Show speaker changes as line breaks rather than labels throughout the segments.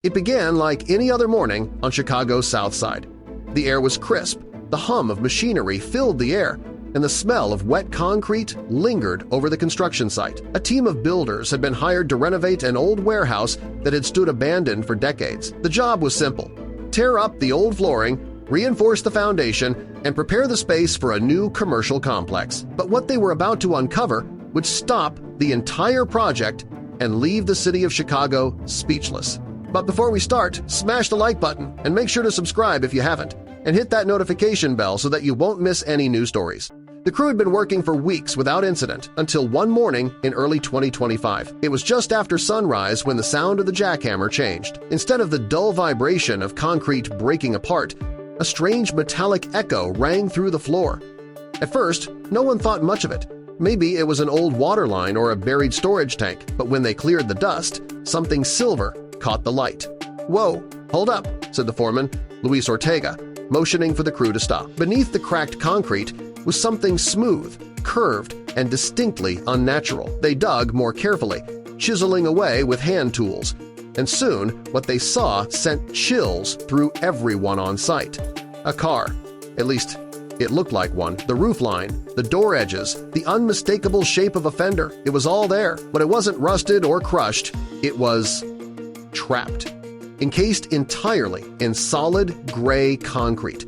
It began like any other morning on Chicago's South Side. The air was crisp, the hum of machinery filled the air, and the smell of wet concrete lingered over the construction site. A team of builders had been hired to renovate an old warehouse that had stood abandoned for decades. The job was simple: tear up the old flooring, reinforce the foundation, and prepare the space for a new commercial complex. But what they were about to uncover would stop the entire project and leave the city of Chicago speechless. But before we start, smash the like button and make sure to subscribe if you haven't, and hit that notification bell so that you won't miss any new stories. The crew had been working for weeks without incident until one morning in early 2025. It was just after sunrise when the sound of the jackhammer changed. Instead of the dull vibration of concrete breaking apart, a strange metallic echo rang through the floor. At first, no one thought much of it. Maybe it was an old water line or a buried storage tank, but when they cleared the dust, something silver caught the light. "Whoa, hold up," said the foreman, Luis Ortega, motioning for the crew to stop. Beneath the cracked concrete was something smooth, curved, and distinctly unnatural. They dug more carefully, chiseling away with hand tools, and soon what they saw sent chills through everyone on site. A car. At least, it looked like one. The roofline, the door edges, the unmistakable shape of a fender. It was all there, but it wasn't rusted or crushed. It was trapped, encased entirely in solid gray concrete.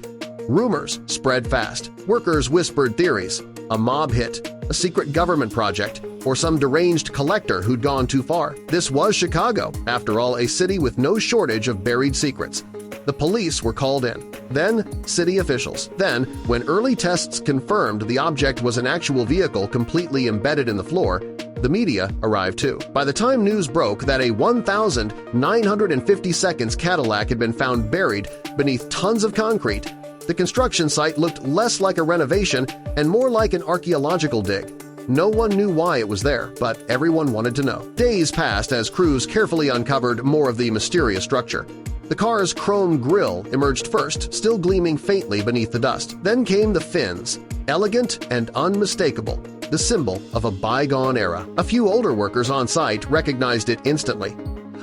Rumors spread fast. Workers whispered theories: a mob hit, a secret government project, or some deranged collector who'd gone too far. This was Chicago, after all, a city with no shortage of buried secrets. The police were called in, then city officials. Then, when early tests confirmed the object was an actual vehicle completely embedded in the floor, the media arrived too. By the time news broke that a 1,950 seconds Cadillac had been found buried beneath tons of concrete, the construction site looked less like a renovation and more like an archaeological dig. No one knew why it was there, but everyone wanted to know. Days passed as crews carefully uncovered more of the mysterious structure. The car's chrome grille emerged first, still gleaming faintly beneath the dust. Then came the fins, elegant and unmistakable, the symbol of a bygone era. A few older workers on site recognized it instantly.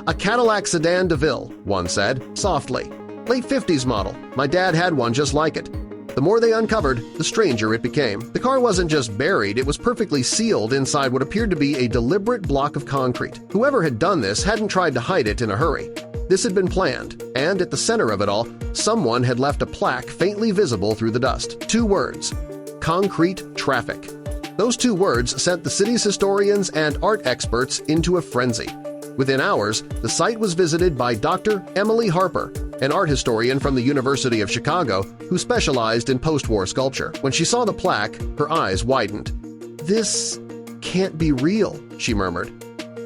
"A Cadillac Sedan DeVille," one said, softly. "Late 50s model. My dad had one just like it." The more they uncovered, the stranger it became. The car wasn't just buried, it was perfectly sealed inside what appeared to be a deliberate block of concrete. Whoever had done this hadn't tried to hide it in a hurry. This had been planned, and at the center of it all, someone had left a plaque faintly visible through the dust. Two words: concrete traffic. Those two words sent the city's historians and art experts into a frenzy. Within hours, the site was visited by Dr. Emily Harper, an art historian from the University of Chicago who specialized in post-war sculpture. When she saw the plaque, her eyes widened. "This can't be real," she murmured.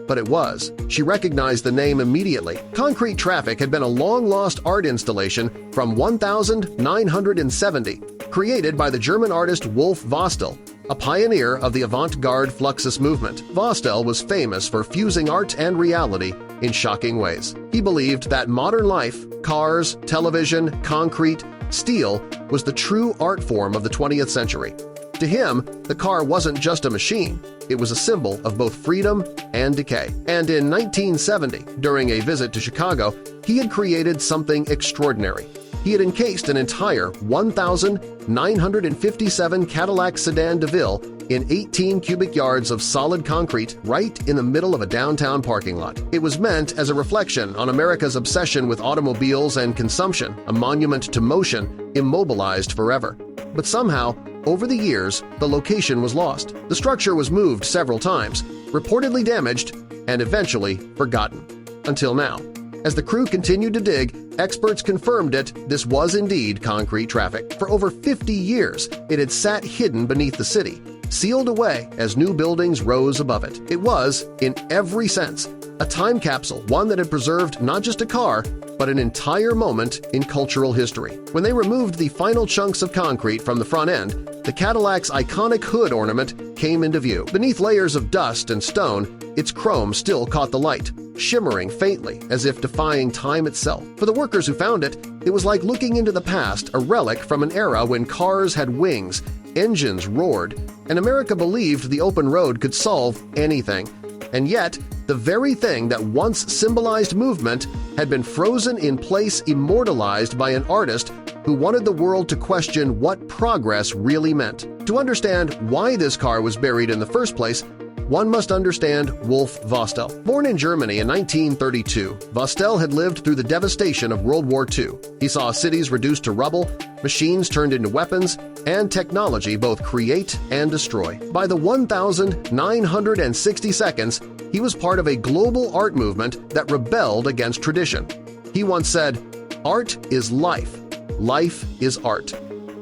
But it was. She recognized the name immediately. Concrete Traffic had been a long-lost art installation from 1970, created by the German artist Wolf Vostel, a pioneer of the avant-garde Fluxus movement. Vostel was famous for fusing art and reality in shocking ways. He believed that modern life, cars, television, concrete, steel, was the true art form of the 20th century. To him, the car wasn't just a machine, it was a symbol of both freedom and decay. And in 1970, during a visit to Chicago, he had created something extraordinary. He had encased an entire 1,957 Cadillac Sedan DeVille in 18 cubic yards of solid concrete right in the middle of a downtown parking lot. It was meant as a reflection on America's obsession with automobiles and consumption, a monument to motion immobilized forever. But somehow, over the years, the location was lost. The structure was moved several times, reportedly damaged, and eventually forgotten. Until now. As the crew continued to dig, experts confirmed this was indeed concrete traffic. For over 50 years, it had sat hidden beneath the city, sealed away as new buildings rose above it. It was, in every sense, a time capsule, one that had preserved not just a car, but an entire moment in cultural history. When they removed the final chunks of concrete from the front end, the Cadillac's iconic hood ornament came into view. Beneath layers of dust and stone, its chrome still caught the light, shimmering faintly as if defying time itself. For the workers who found it, it was like looking into the past, a relic from an era when cars had wings, engines roared, and America believed the open road could solve anything. And yet, The very thing that once symbolized movement had been frozen in place, immortalized by an artist who wanted the world to question what progress really meant. To understand why this car was buried in the first place, one must understand Wolf Vostell. Born in Germany in 1932, Vostell had lived through the devastation of World War II. He saw cities reduced to rubble, machines turned into weapons, and technology both create and destroy. By the 1,960 seconds, he was part of a global art movement that rebelled against tradition. He once said, "Art is life. Life is art."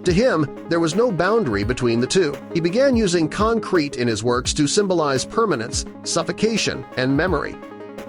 To him, there was no boundary between the two. He began using concrete in his works to symbolize permanence, suffocation, and memory.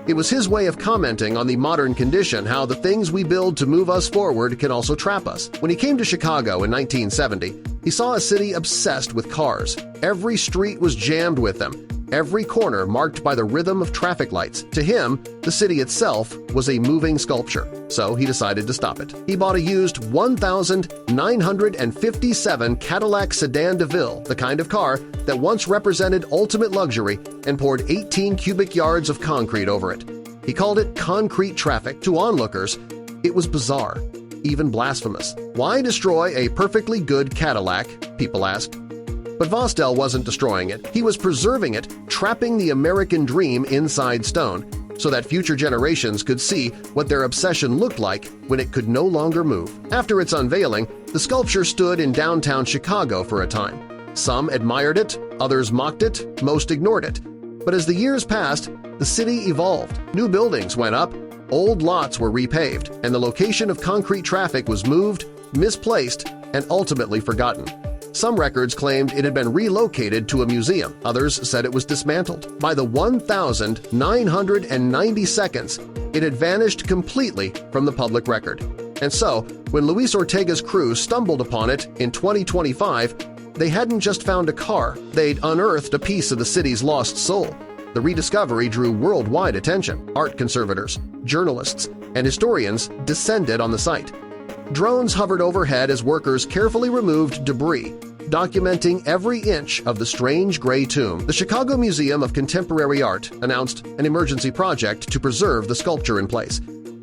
It was his way of commenting on the modern condition, how the things we build to move us forward can also trap us. When he came to Chicago in 1970, he saw a city obsessed with cars. Every street was jammed with them, every corner marked by the rhythm of traffic lights. To him, the city itself was a moving sculpture, so he decided to stop it. He bought a used 1957 Cadillac Sedan DeVille, the kind of car that once represented ultimate luxury, and poured 18 cubic yards of concrete over it. He called it concrete traffic. To onlookers, it was bizarre, even blasphemous. Why destroy a perfectly good Cadillac, people asked. But Vostell wasn't destroying it. He was preserving it, trapping the American dream inside stone, so that future generations could see what their obsession looked like when it could no longer move. After its unveiling, the sculpture stood in downtown Chicago for a time. Some admired it, others mocked it, most ignored it. But as the years passed, the city evolved. New buildings went up, old lots were repaved, and the location of concrete traffic was moved, misplaced, and ultimately forgotten. Some records claimed it had been relocated to a museum. Others said it was dismantled. By the 1,990 seconds, it had vanished completely from the public record. And so, when Luis Ortega's crew stumbled upon it in 2025, they hadn't just found a car, they'd unearthed a piece of the city's lost soul. The rediscovery drew worldwide attention. Art conservators, journalists, and historians descended on the site. Drones hovered overhead as workers carefully removed debris, documenting every inch of the strange gray tomb. The Chicago Museum of Contemporary Art announced an emergency project to preserve the sculpture in place.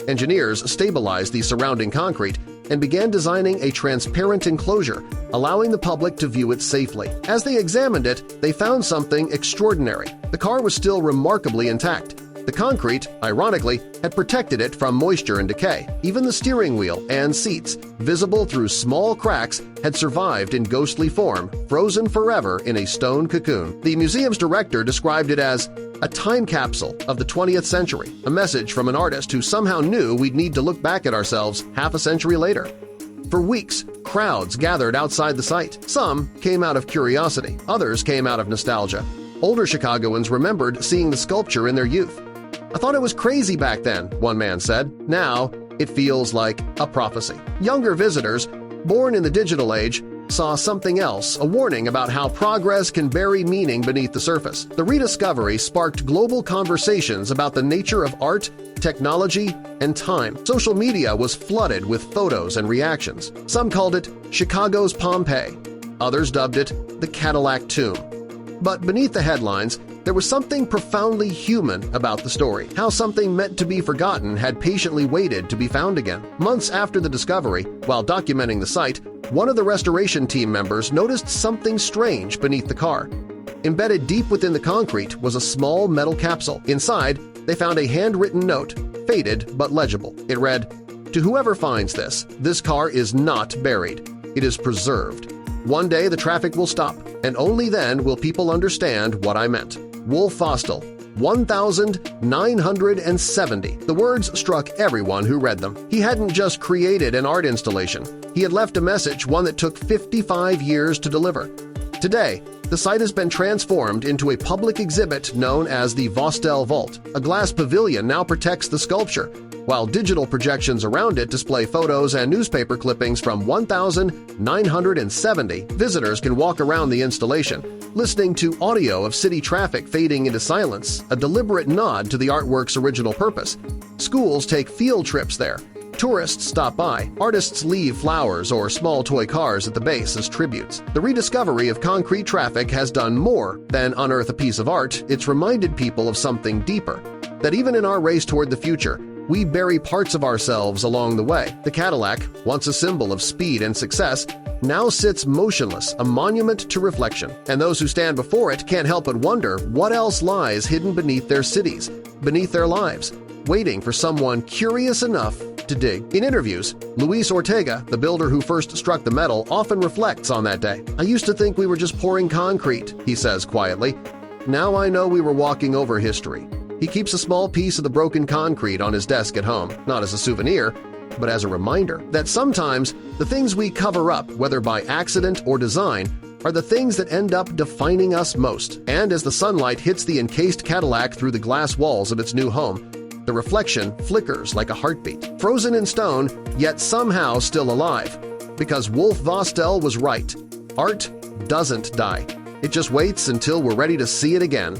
Engineers stabilized the surrounding concrete and began designing a transparent enclosure, allowing the public to view it safely. As they examined it, they found something extraordinary. The car was still remarkably intact. The concrete, ironically, had protected it from moisture and decay. Even the steering wheel and seats, visible through small cracks, had survived in ghostly form, frozen forever in a stone cocoon. The museum's director described it as a time capsule of the 20th century, a message from an artist who somehow knew we'd need to look back at ourselves half a century later. For weeks, crowds gathered outside the site. Some came out of curiosity, others came out of nostalgia. Older Chicagoans remembered seeing the sculpture in their youth. "I thought it was crazy back then," one man said. "Now it feels like a prophecy." Younger visitors, born in the digital age, saw something else, a warning about how progress can bury meaning beneath the surface. The rediscovery sparked global conversations about the nature of art, technology, and time. Social media was flooded with photos and reactions. Some called it Chicago's Pompeii. Others dubbed it the Cadillac Tomb. But beneath the headlines, there was something profoundly human about the story, how something meant to be forgotten had patiently waited to be found again. Months after the discovery, while documenting the site, one of the restoration team members noticed something strange beneath the car. Embedded deep within the concrete was a small metal capsule. Inside, they found a handwritten note, faded but legible. It read, "To whoever finds this car is not buried. It is preserved. One day the traffic will stop, and only then will people understand what I meant." Wolf Vostell, 1,970. The words struck everyone who read them. He hadn't just created an art installation. He had left a message, one that took 55 years to deliver. Today, the site has been transformed into a public exhibit known as the Vostell Vault. A glass pavilion now protects the sculpture, while digital projections around it display photos and newspaper clippings from 1,970. Visitors can walk around the installation, listening to audio of city traffic fading into silence, a deliberate nod to the artwork's original purpose. Schools take field trips there, Tourists stop by, artists leave flowers or small toy cars at the base as tributes. The rediscovery of concrete traffic has done more than unearth a piece of art. It's reminded people of something deeper, that even in our race toward the future, we bury parts of ourselves along the way. The Cadillac, once a symbol of speed and success, now sits motionless, a monument to reflection, and those who stand before it can't help but wonder what else lies hidden beneath their cities, beneath their lives, waiting for someone curious enough to dig. In interviews, Luis Ortega, the builder who first struck the metal, often reflects on that day. "I used to think we were just pouring concrete," he says quietly. "Now I know we were walking over history." He keeps a small piece of the broken concrete on his desk at home, not as a souvenir, but as a reminder that sometimes the things we cover up, whether by accident or design, are the things that end up defining us most. And as the sunlight hits the encased Cadillac through the glass walls of its new home, the reflection flickers like a heartbeat, frozen in stone, yet somehow still alive. Because Wolf Vostell was right. Art doesn't die. It just waits until we're ready to see it again.